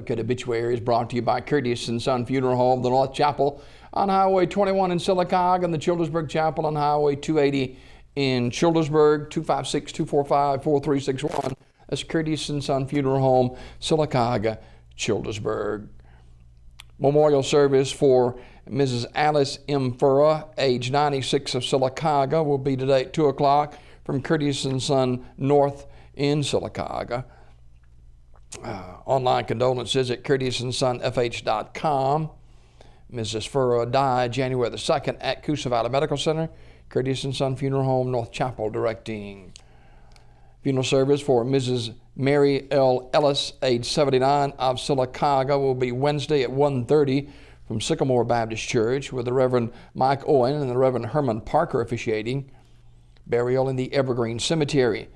Look at Obituaries brought to you by Curtis & Son Funeral Home, the North Chapel on Highway 21 in Sylacauga, and the Childersburg Chapel on Highway 280 in Childersburg, 256-245-4361. That's Curtis & Son Funeral Home, Sylacauga, Childersburg. Memorial service for Mrs. Alice M. Furrow, age 96 of Sylacauga, will be today at 2 o'clock from Curtis & Son North in Sylacauga. Online condolences at curtisondsonfh.com. Mrs. Furrow died January the 2nd at Coosa Valley Medical Center. Curtis & Son Funeral Home, North Chapel, directing. Funeral service for Mrs. Mary L. Ellis, age 79 of Sylacauga, will be Wednesday at 1:30 from Sycamore Baptist Church, with the Reverend Mike Owen and the Reverend Herman Parker officiating. Burial in the Evergreen Cemetery.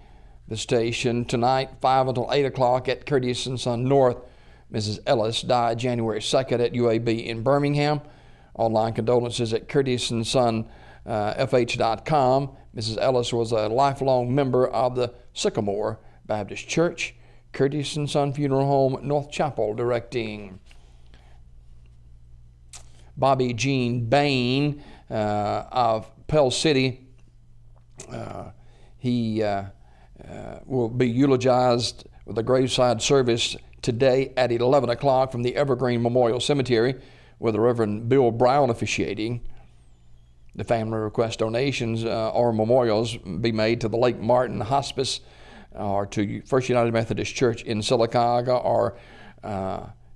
Visitation tonight, 5 until 8 o'clock at Curtis & Son North. Mrs. Ellis died January 2nd at UAB in Birmingham. Online condolences at curtisondsonfh.com. Mrs. Ellis was a lifelong member of the Sycamore Baptist Church. Curtis & Son Funeral Home, North Chapel, directing. Bobby Jean Bain of Pell City. He will be eulogized with a graveside service today at 11 o'clock from the Evergreen Memorial Cemetery, with the Reverend Bill Brown officiating. The family requests donations or memorials be made to the Lake Martin Hospice or to First United Methodist Church in Sylacauga or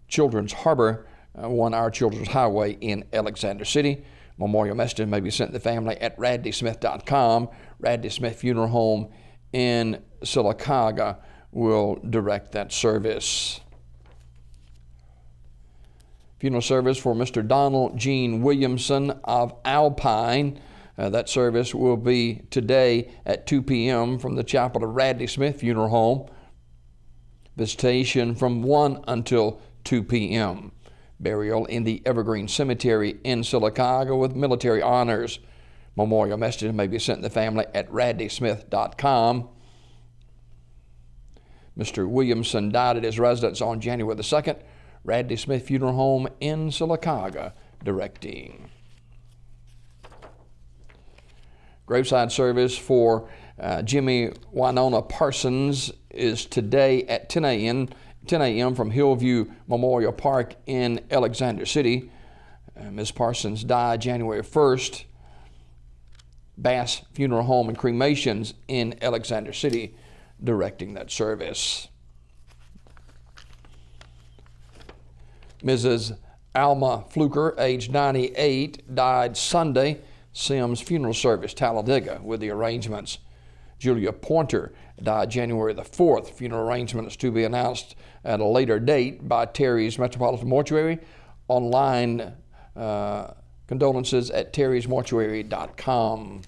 Children's Harbor, Our Children's Highway in Alexander City. Memorial messages may be sent to the family at radleysmith.com. Radley Smith Funeral Home in Sylacauga will direct that service. Funeral service for Mr. Donald Gene Williamson of Alpine. That service will be today at 2 p.m. from the chapel of Radley Smith Funeral Home. Visitation from 1 until 2 p.m. Burial in the Evergreen Cemetery in Sylacauga with military honors. Memorial messages may be sent to the family at radleysmith.com. Mr. Williamson died at his residence on January the 2nd. Radley Smith Funeral Home in Sylacauga, directing. Graveside service for Jimmy Winona Parsons is today at 10 a.m. from Hillview Memorial Park in Alexander City. Ms. Parsons died January 1st. Bass Funeral Home and Cremations in Alexander City, directing that service. Mrs. Alma Fluker, age 98, died Sunday. Sims Funeral Service, Talladega, with the arrangements. Julia Pointer died January the 4th. Funeral arrangements to be announced at a later date by Terry's Metropolitan Mortuary. Online condolences at terrysmortuary.com.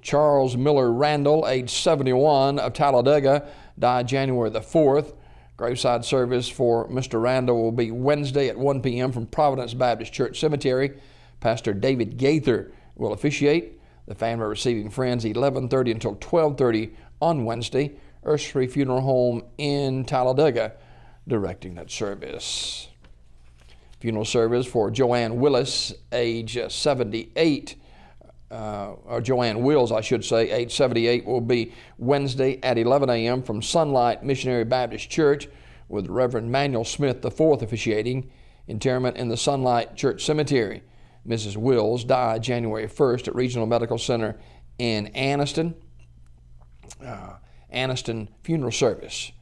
Charles Miller Randall, age 71 of Talladega, died January the 4th. Graveside service for Mr. Randall will be Wednesday at 1 p.m. from Providence Baptist Church Cemetery. Pastor David Gaither will officiate. The family receiving friends 11:30 until 12:30 on Wednesday. Ursery Funeral Home in Talladega, directing that service. Funeral service for Joanne Willis, age 78, or Joanne Wills, I should say, age 78, will be Wednesday at 11 a.m. from Sunlight Missionary Baptist Church, with Reverend Manuel Smith IV officiating. Interment in the Sunlight Church Cemetery. Mrs. Wills died January 1st at Regional Medical Center in Anniston. Anniston Funeral Service,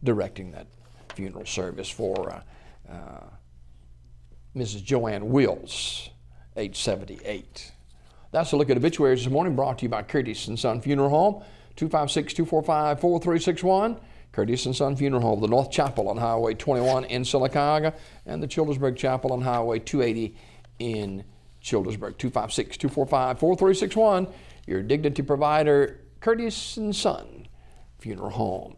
directing that funeral service for Mrs. Joanne Wills, age 78. That's a look at obituaries this morning, brought to you by Curtis & Son Funeral Home, 256-245-4361. Curtis & Son Funeral Home, the North Chapel on Highway 21 in Sylacauga, and the Childersburg Chapel on Highway 280 in Childersburg. 256-245-4361. Your dignity provider, Curtis & Son Funeral Home.